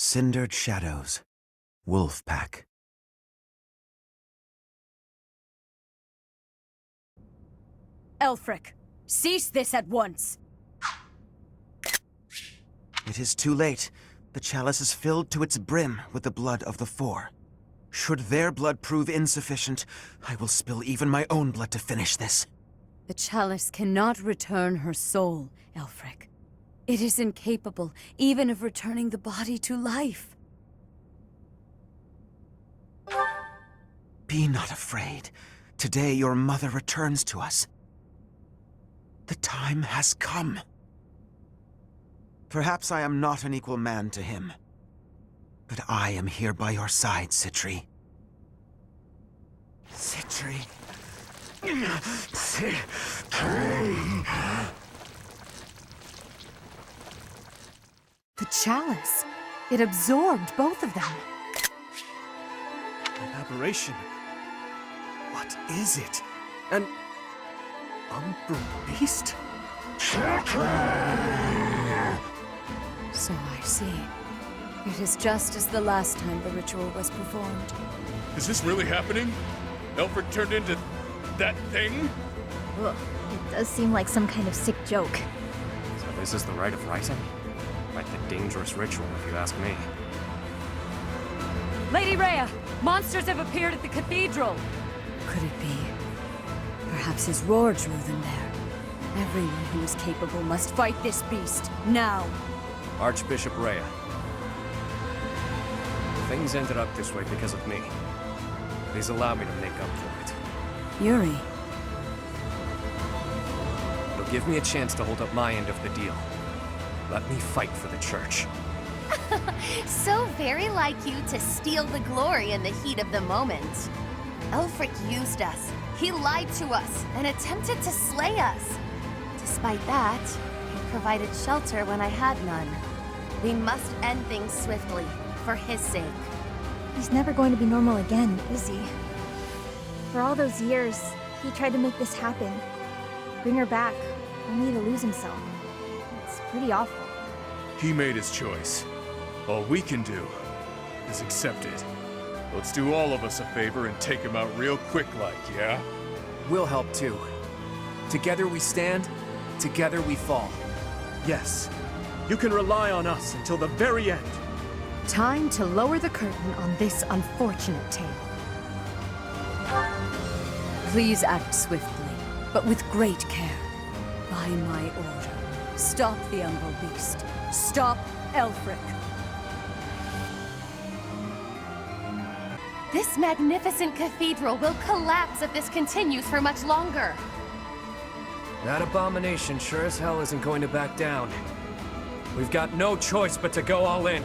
Cindered shadows. Wolf pack. Elfric, cease this at once! It is too late. The chalice is filled to its brim with the blood of the Four. Should their blood prove insufficient, I will spill even my own blood to finish this. The chalice cannot return her soul, Elfric. It is incapable even of returning the body to life. Be not afraid. Today your mother returns to us. The time has come. Perhaps I am not an equal man to him, but I am here by your side, Citri. Citri. The chalice. It absorbed both of them. An aberration. What is it? An umbral beast? So I see. It is just as the last time the ritual was performed. Is this really happening? Elfric turned into that thing? Ugh, it does seem like some kind of sick joke. So this is the rite of rising? Quite the dangerous ritual, if you ask me. Lady Rhea! Monsters have appeared at the cathedral! Could it be? Perhaps his roar drew them there. Everyone who is capable must fight this beast, now! Archbishop Rhea. Things ended up this way because of me. Please allow me to make up for it. Yuri. It'll give me a chance to hold up my end of the deal. Let me fight for the church. So very like you to steal the glory in the heat of the moment. Elfric used us. He lied to us and attempted to slay us. Despite that, he provided shelter when I had none. We must end things swiftly, for his sake. He's never going to be normal again, is he? For all those years, he tried to make this happen. Bring her back, only to lose himself. It's pretty awful. He made his choice. All we can do is accept it. Let's do all of us a favor and take him out real quick like, yeah? We'll help too. Together we stand, together we fall. Yes, you can rely on us until the very end. Time to lower the curtain on this unfortunate tale. Please act swiftly, but with great care. By my order, stop the umbral beast. Stop Elfric. This magnificent cathedral will collapse if this continues for much longer. That abomination sure as hell isn't going to back down. We've got no choice but to go all in.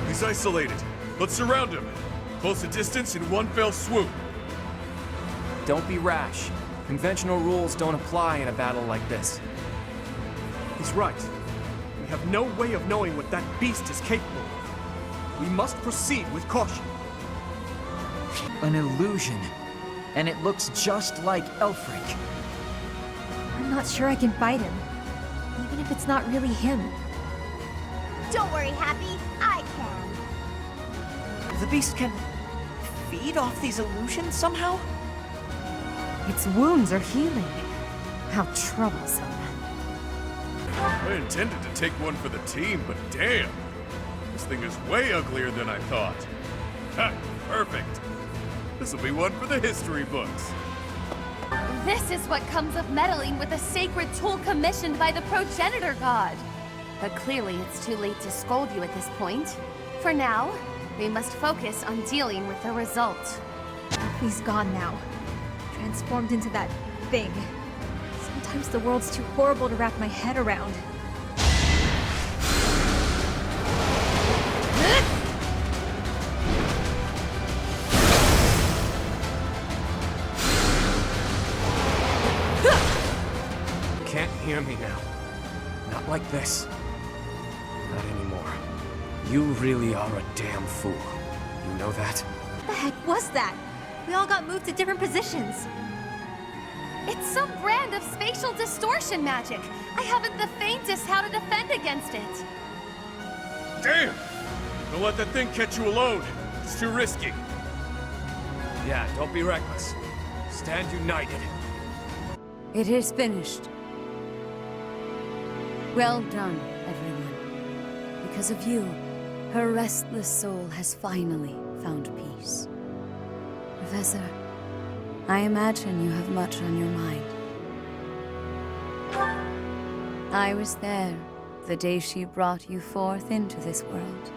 He's isolated. Let's surround him. Close the distance in one fell swoop. Don't be rash. Conventional rules don't apply in a battle like this. He's right. We have no way of knowing what that beast is capable of. We must proceed with caution. An illusion. And it looks just like Elfric. I'm not sure I can fight him, even if it's not really him. Don't worry, Happy. I can. The beast can feed off these illusions somehow? Its wounds are healing. How troublesome. I intended to take one for the team, but damn! This thing is way uglier than I thought. Ha! Perfect! This'll be one for the history books. This is what comes of meddling with a sacred tool commissioned by the progenitor god. But clearly it's too late to scold you at this point. For now, we must focus on dealing with the result. He's gone now. Transformed into that thing. Sometimes the world's too horrible to wrap my head around. Can't hear me now. Not like this. Not anymore. You really are a damn fool. You know that? What the heck was that? We all got moved to different positions. It's some brand of spatial distortion magic. I haven't the faintest how to defend against it. Damn! Don't let that thing catch you alone. It's too risky. Yeah, don't be reckless. Stand united. It is finished. Well done, everyone. Because of you, her restless soul has finally found peace. Professor, I imagine you have much on your mind. I was there the day she brought you forth into this world.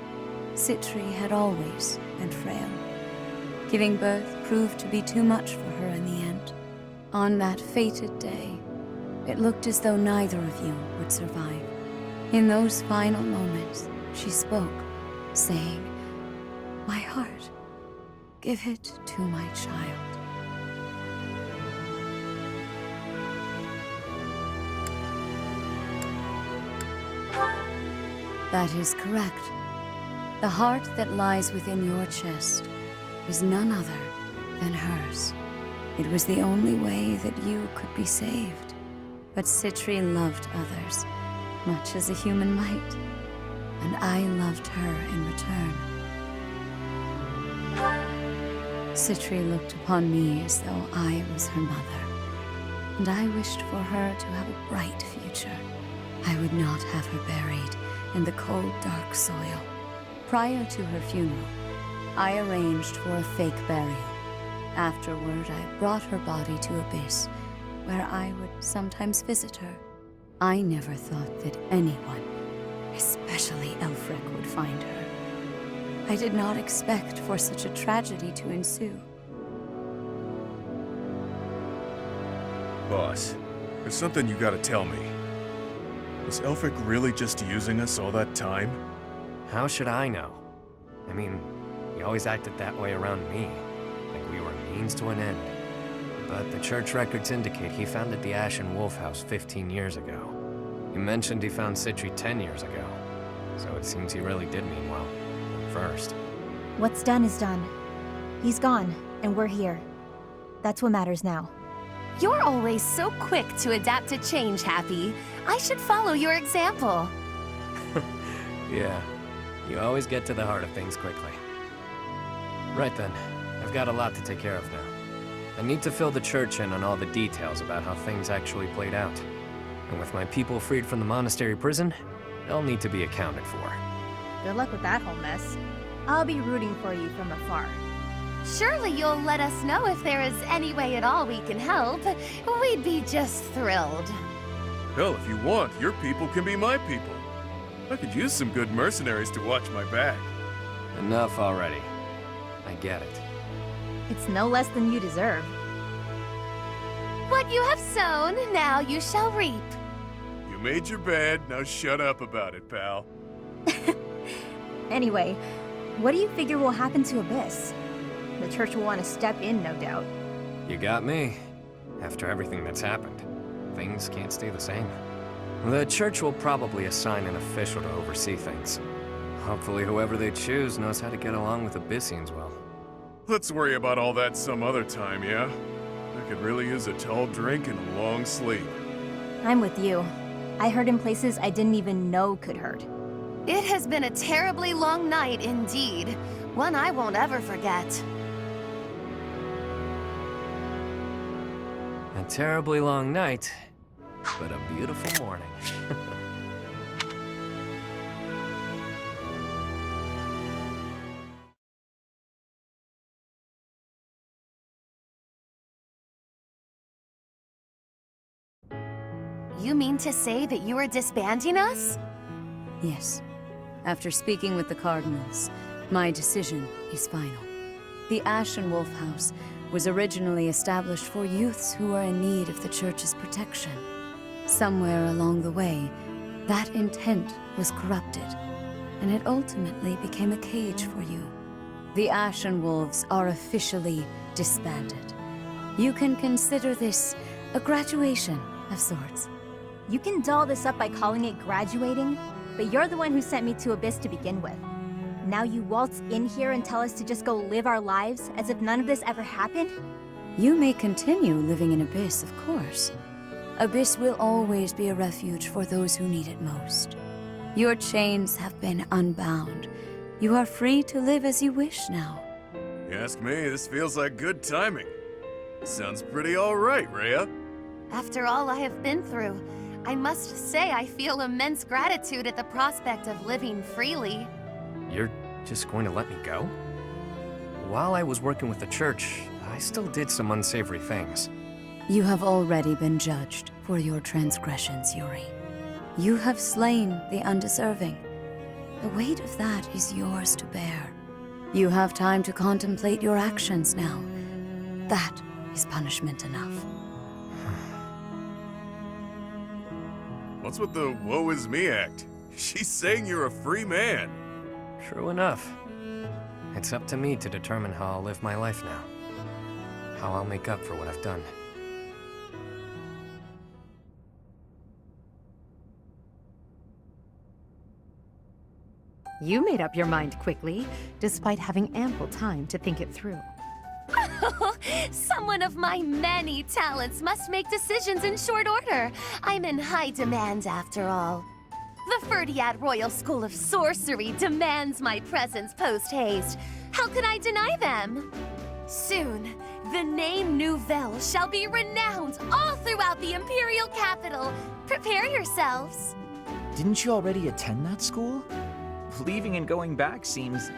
Citri had always been frail. Giving birth proved to be too much for her in the end. On that fated day, it looked as though neither of you would survive. In those final moments, she spoke, saying, "My heart, give it to my child." That is correct. The heart that lies within your chest is none other than hers. It was the only way that you could be saved. But Citri loved others, much as a human might, and I loved her in return. Citri looked upon me as though I was her mother, and I wished for her to have a bright future. I would not have her buried in the cold, dark soil. Prior to her funeral, I arranged for a fake burial. Afterward, I brought her body to Abyss, where I would sometimes visit her. I never thought that anyone, especially Elfric, would find her. I did not expect for such a tragedy to ensue. Boss, there's something you gotta tell me. Was Elfric really just using us all that time? How should I know? I mean, he always acted that way around me, like we were a means to an end. But the church records indicate he founded the Ashen Wolf House 15 years ago. He mentioned he found Citri 10 years ago, so it seems he really did mean well, at first. What's done is done. He's gone, and we're here. That's what matters now. You're always so quick to adapt to change, Happy. I should follow your example. Yeah, you always get to the heart of things quickly. Right then, I've got a lot to take care of now. I need to fill the church in on all the details about how things actually played out. And with my people freed from the monastery prison, they'll need to be accounted for. Good luck with that whole mess. I'll be rooting for you from afar. Surely you'll let us know if there is any way at all we can help. We'd be just thrilled. Hell, if you want, your people can be my people. I could use some good mercenaries to watch my back. Enough already. I get it. It's no less than you deserve. What you have sown, now you shall reap. You made your bed, now shut up about it, pal. Anyway, what do you figure will happen to Abyss? The church will want to step in, no doubt. You got me. After everything that's happened, things can't stay the same. The church will probably assign an official to oversee things. Hopefully whoever they choose knows how to get along with Abyssians well. Let's worry about all that some other time, yeah? I could really use a tall drink and a long sleep. I'm with you. I hurt in places I didn't even know could hurt. It has been a terribly long night indeed. One I won't ever forget. A terribly long night, but a beautiful morning. You mean to say that you are disbanding us? Yes. After speaking with the Cardinals, my decision is final. The Ashen Wolf House was originally established for youths who are in need of the Church's protection. Somewhere along the way, that intent was corrupted, and it ultimately became a cage for you. The Ashen Wolves are officially disbanded. You can consider this a graduation of sorts. You can doll this up by calling it graduating, but you're the one who sent me to Abyss to begin with. Now you waltz in here and tell us to just go live our lives as if none of this ever happened? You may continue living in Abyss, of course. Abyss will always be a refuge for those who need it most. Your chains have been unbound. You are free to live as you wish now. You ask me, this feels like good timing. Sounds pretty alright, Rhea. After all I have been through, I must say I feel immense gratitude at the prospect of living freely. You're just going to let me go? While I was working with the church, I still did some unsavory things. You have already been judged for your transgressions, Yuri. You have slain the undeserving. The weight of that is yours to bear. You have time to contemplate your actions now. That is punishment enough. What's with the woe is me act? She's saying you're a free man. True enough. It's up to me to determine how I'll live my life now. How I'll make up for what I've done. You made up your mind quickly, despite having ample time to think it through. Someone of my many talents must make decisions in short order. I'm in high demand after all. The Ferdiad Royal School of Sorcery demands my presence post-haste. How could I deny them? Soon, the name Nouvelle shall be renowned all throughout the Imperial capital. Prepare yourselves. Didn't you already attend that school? Leaving and going back seems...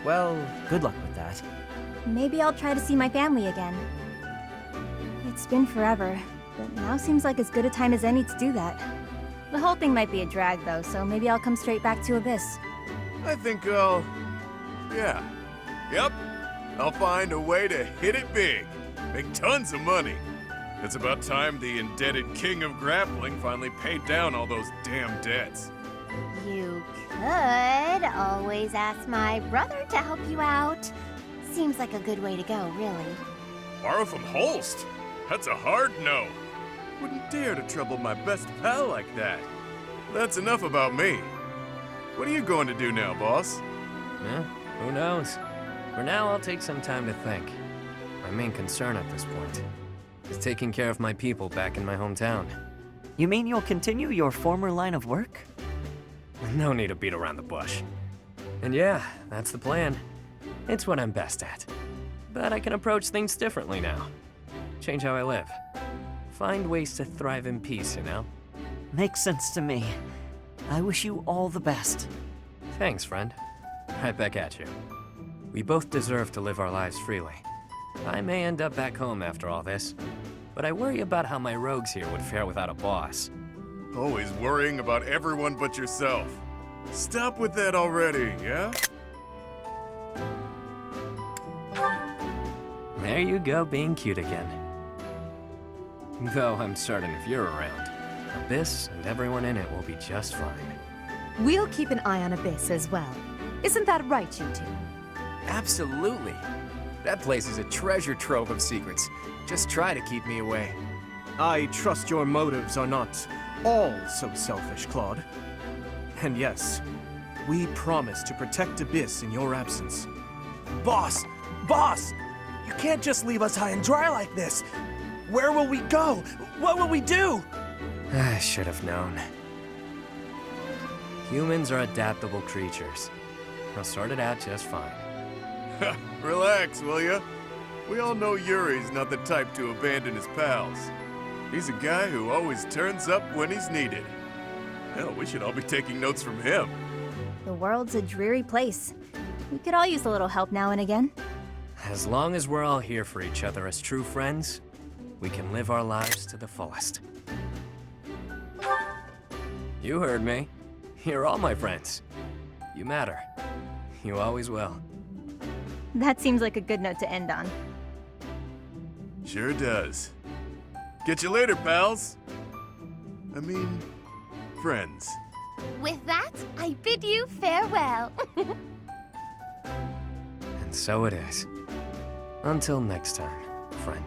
well, good luck with that. Maybe I'll try to see my family again. It's been forever, but now seems like as good a time as any to do that. The whole thing might be a drag, though, so maybe I'll come straight back to Abyss. I think I'll... yeah. Yep. I'll find a way to hit it big. Make tons of money. It's about time the indebted king of grappling finally paid down all those damn debts. You could always ask my brother to help you out. Seems like a good way to go, really. Borrow from Holst? That's a hard no. Wouldn't dare to trouble my best pal like that. That's enough about me. What are you going to do now, boss? Who knows? For now, I'll take some time to think. My main concern at this point is taking care of my people back in my hometown. You mean you'll continue your former line of work? No need to beat around the bush. And yeah, that's the plan. It's what I'm best at. But I can approach things differently now. Change how I live. Find ways to thrive in peace, you know? Makes sense to me. I wish you all the best. Thanks, friend. Right back at you. We both deserve to live our lives freely. I may end up back home after all this, but I worry about how my rogues here would fare without a boss. Always worrying about everyone but yourself. Stop with that already, yeah? There you go, being cute again. Though I'm certain if you're around, Abyss and everyone in it will be just fine. We'll keep an eye on Abyss as well. Isn't that right, you two? Absolutely. That place is a treasure trove of secrets. Just try to keep me away. I trust your motives are not all so selfish, Claude. And yes, we promise to protect Abyss in your absence. Boss! Boss! You can't just leave us high and dry like this! Where will we go? What will we do? I should have known. Humans are adaptable creatures. I'll sort it out just fine. Relax, will ya? We all know Yuri's not the type to abandon his pals. He's a guy who always turns up when he's needed. Hell, we should all be taking notes from him. The world's a dreary place. We could all use a little help now and again. As long as we're all here for each other as true friends, we can live our lives to the fullest. You heard me. You're all my friends. You matter. You always will. That seems like a good note to end on. Sure does. Get you later, pals. I mean, friends. With that, I bid you farewell. And so it is. Until next time, friend.